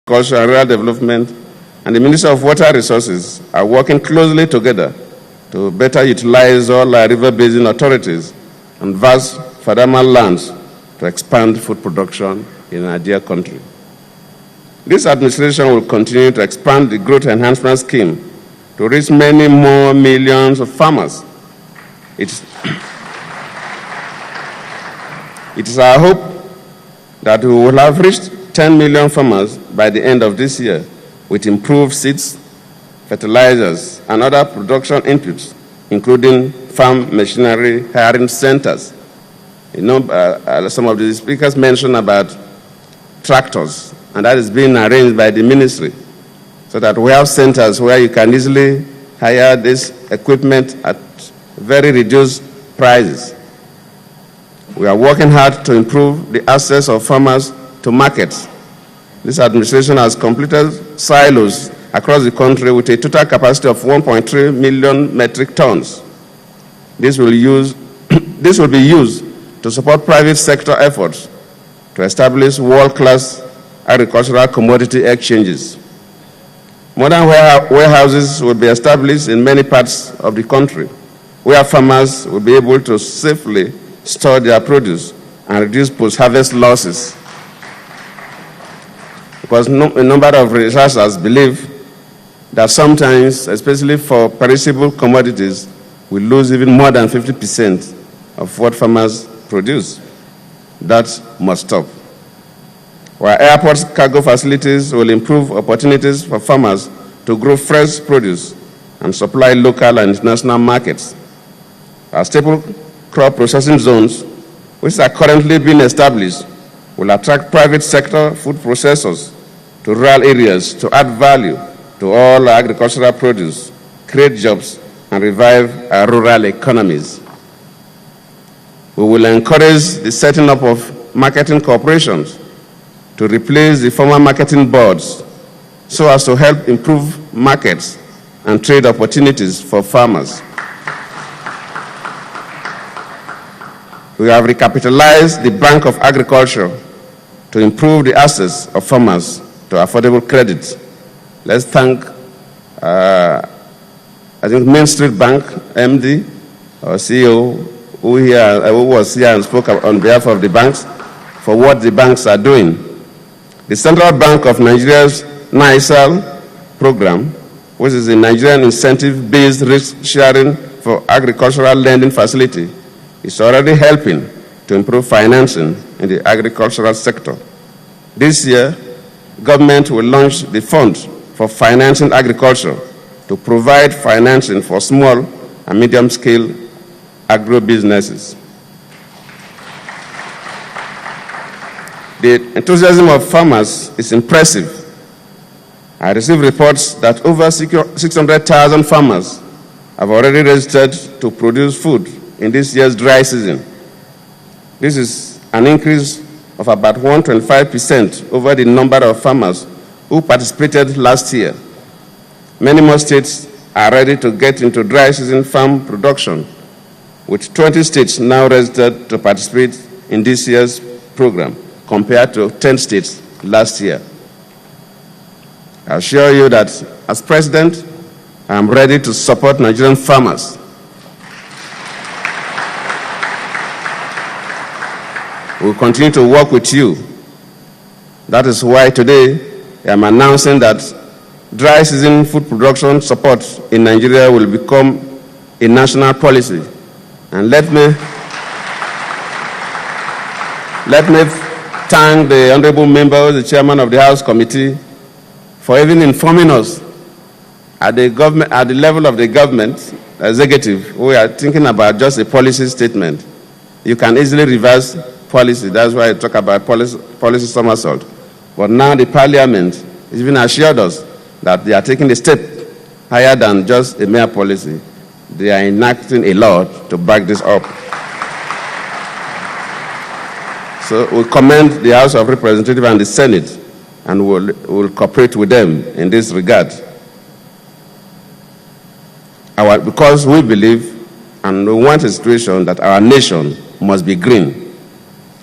Agriculture and Rural Development, and the Ministry of Water Resources are working closely together to better utilize all our river basin authorities and vast farmland lands to expand food production in our dear country. This administration will continue to expand the Growth Enhancement Scheme to reach many more millions of farmers. It is our hope that we will have reached 10 million farmers by the end of this year with improved seeds, fertilizers, and other production inputs, including farm machinery hiring centers. You know, some of the speakers mentioned about tractors, and that is being arranged by the ministry so that we have centers where you can easily hire this equipment at very reduced prices. We are working hard to improve the access of farmers to markets. This administration has completed silos across the country with a total capacity of 1.3 million metric tons. This will be used to support private sector efforts to establish world-class agricultural commodity exchanges. Modern warehouses will be established in many parts of the country, where farmers will be able to safely store their produce and reduce post-harvest losses. Because a number of researchers believe that sometimes, especially for perishable commodities, we lose even more than 50% of what farmers produce. That must stop. Our airport cargo facilities will improve opportunities for farmers to grow fresh produce and supply local and international markets. Our staple crop processing zones, which are currently being established, will attract private sector food processors to rural areas to add value to all agricultural produce, create jobs, and revive our rural economies. We will encourage the setting up of marketing corporations to replace the former marketing boards so as to help improve markets and trade opportunities for farmers. We have recapitalized the Bank of Agriculture to improve the access of farmers to affordable credit. Let's thank, I think, Main Street Bank MD or CEO who was here and spoke on behalf of the banks for what the banks are doing. The Central Bank of Nigeria's NISAL program, which is a Nigerian incentive-based risk sharing for agricultural lending facility, is already helping to improve financing in the agricultural sector. This year, government will launch the Fund for Financing Agriculture to provide financing for small and medium-scale agro-businesses. The enthusiasm of farmers is impressive. I received reports that over 600,000 farmers have already registered to produce food in this year's dry season. This is an increase of about 125% over the number of farmers who participated last year. Many more states are ready to get into dry season farm production, with 20 states now registered to participate in this year's program, compared to 10 states last year. I assure you that as president, I am ready to support Nigerian farmers. We will continue to work with you. That is why today I am announcing that dry season food production support in Nigeria will become a national policy. And let me thank the honorable member, the chairman of the House Committee, for even informing us at the level of the government executive. We are thinking about just a policy statement. You can easily reverse policy. That's why I talk about policy somersault. But now the parliament has even assured us that they are taking a step higher than just a mere policy. They are enacting a law to back this up. So we commend the House of Representatives and the Senate, and we'll cooperate with them in this regard. Because we believe and we want a situation that our nation must be green.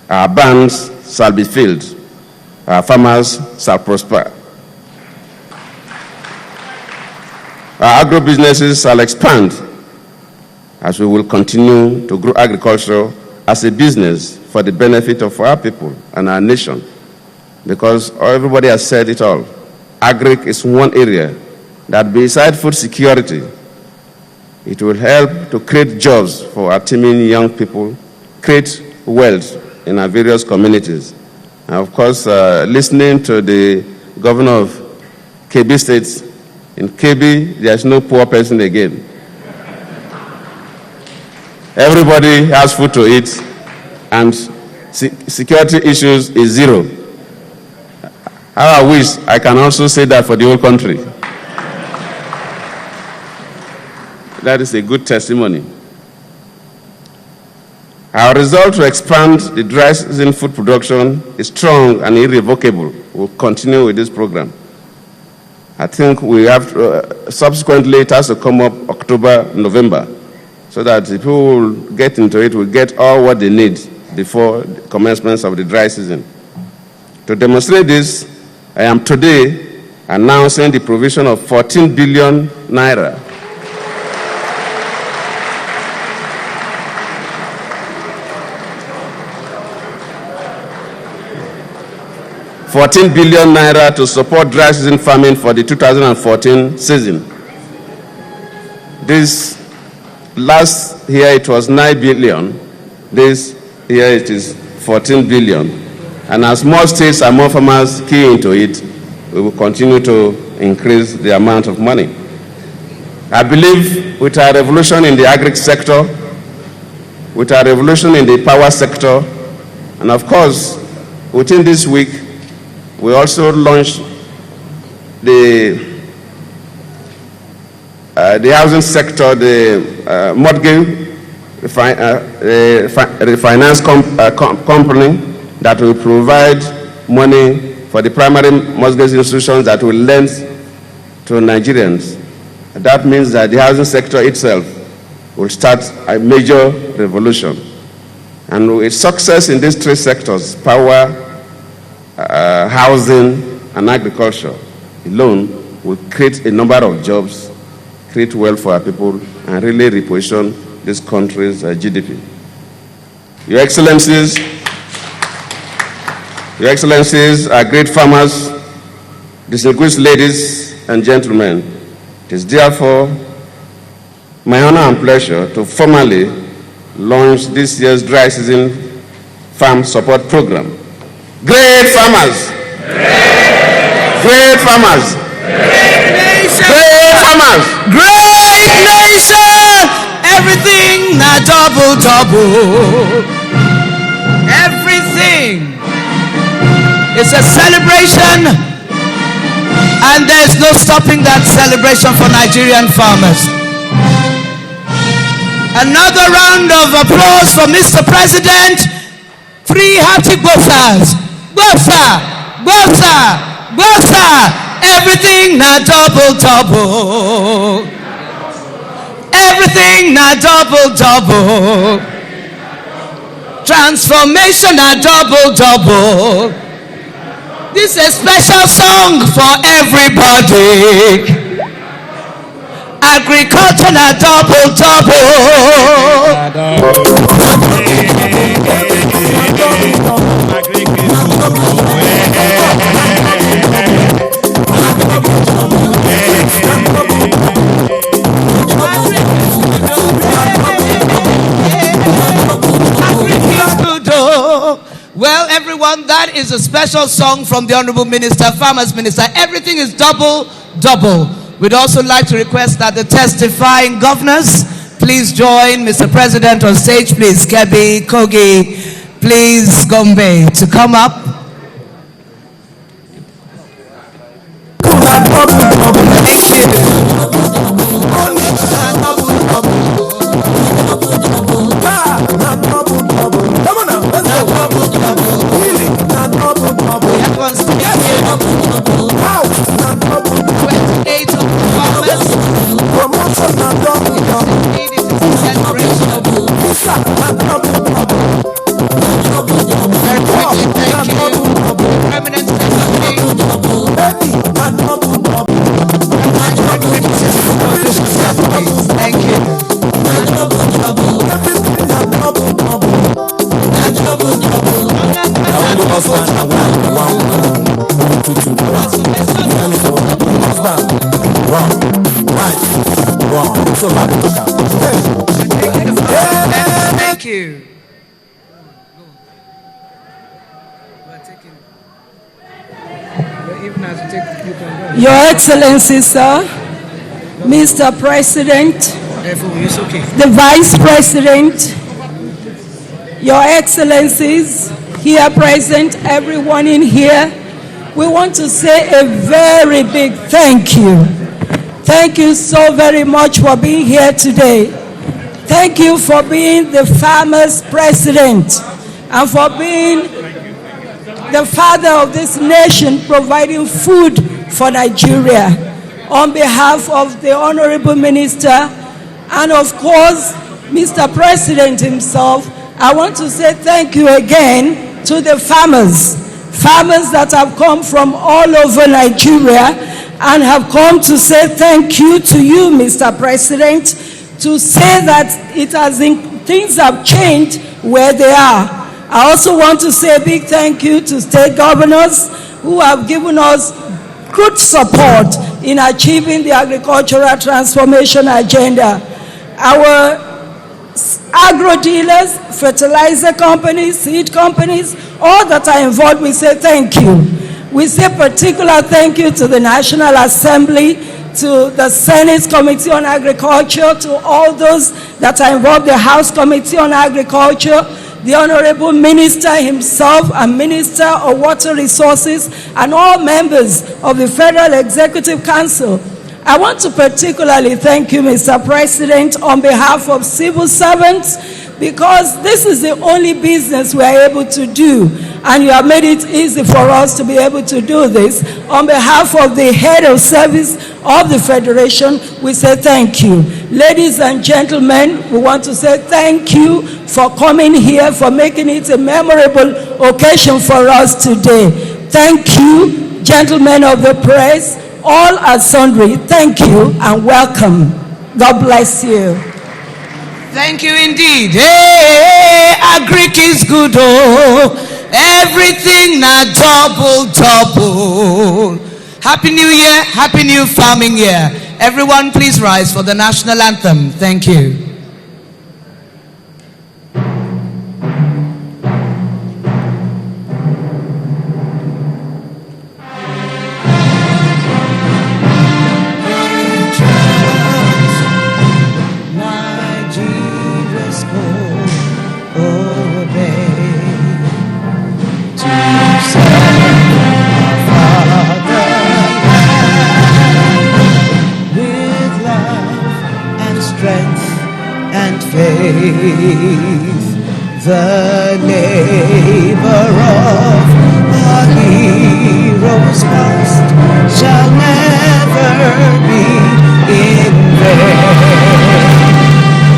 Our barns shall be filled. Our farmers shall prosper. our agro businesses shall expand as we will continue to grow agriculture as a business for the benefit of our people and our nation. Because everybody has said it all. Agric is one area that, beside food security, it will help to create jobs for our teeming young people, create wealth in our various communities. And of course, listening to the governor of Kebbi State, in Kebbi, there's no poor person again. Everybody has food to eat, and security issues is zero. How I wish I can also say that for the whole country. That is a good testimony. Our resolve to expand the dry season food production is strong and irrevocable. We'll continue with this program. I think we have to, subsequently it has to come up October, November, so that the people will get into it, will get all what they need before the commencement of the dry season. To demonstrate this, I am today announcing the provision of 14 billion naira 14 billion naira to support dry season farming for the 2014 season. This last year it was 9 billion. This year it is 14 billion. And as more states and more farmers key into it, we will continue to increase the amount of money. I believe with our revolution in the agri sector, with our revolution in the power sector, and of course, within this week, we also launched the housing sector, the mortgage refinance company that will provide money for the primary mortgage institutions that will lend to Nigerians. That means that the housing sector itself will start a major revolution. And with success in these three sectors, power, housing, and agriculture alone, will create a number of jobs, create wealth for our people, and really reposition this country's GDP. Your Excellencies, our great farmers, distinguished ladies and gentlemen, it is therefore my honor and pleasure to formally launch this year's dry season farm support program. Great farmers! Great farmers! Great farmers! Great nation! Everything na double. Everything. It's a celebration, and there's no stopping that celebration for Nigerian farmers. Another round of applause for Mr. President. 3 hearty bossas. Bossa. Everything na double. Everything na double. Transformation na double. This is a special song for everybody. Agriculture na double. Well, everyone, that is a special song from the Honorable Minister, Farmers Minister. Everything is double. We'd also like to request that the testifying governors please join Mr. President on stage. Please, Kebbi, Kogi, please, Gombe, to come up. Your Excellency, sir, Mr. President, the Vice President, Your Excellencies, here present, everyone in here, we want to say a very big thank you. Thank you so very much for being here today. Thank you for being the farmers' president and for being the father of this nation, providing food for Nigeria. On behalf of the Honorable Minister and of course, Mr. President himself, I want to say thank you again to the farmers that have come from all over Nigeria and have come to say thank you to you, Mr. President, to say that things have changed where they are. I also want to say a big thank you to state governors who have given us good support in achieving the agricultural transformation agenda. Our agro dealers, fertilizer companies, seed companies, all that are involved, we say thank you. We say particular thank you to the National Assembly, to the Senate Committee on Agriculture, to all those that are involved, the House Committee on Agriculture, the Honorable Minister himself and Minister of Water Resources, and all members of the Federal Executive Council. I want to particularly thank you, Mr. President, on behalf of civil servants, because this is the only business we are able to do, and you have made it easy for us to be able to do this. On behalf of the head of service of the Federation, we say thank you. Ladies and gentlemen, we want to say thank you for coming here, for making it a memorable occasion for us today. Thank you, gentlemen of the press, all are sundry. Thank you and welcome. God bless you. Thank you indeed. Hey, Agric is good, oh. Everything now double. Happy New Year, Happy New Farming Year. Everyone please rise for the national anthem. Thank you. The labor of our heroes past shall never be in vain.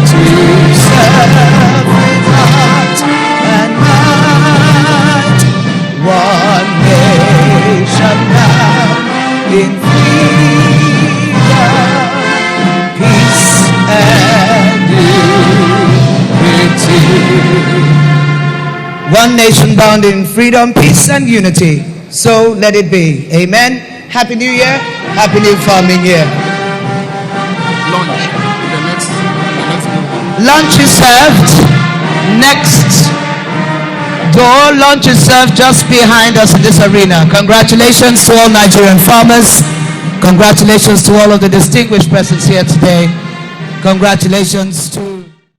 To serve with heart and might, one nation now in freedom, peace and unity. One nation bound in freedom, peace, and unity. So let it be. Amen. Happy New Year. Happy New Farming Year. Lunch. The next Lunch is served next door. Lunch is served just behind us in this arena. Congratulations to all Nigerian farmers. Congratulations to all of the distinguished presence here today. Congratulations to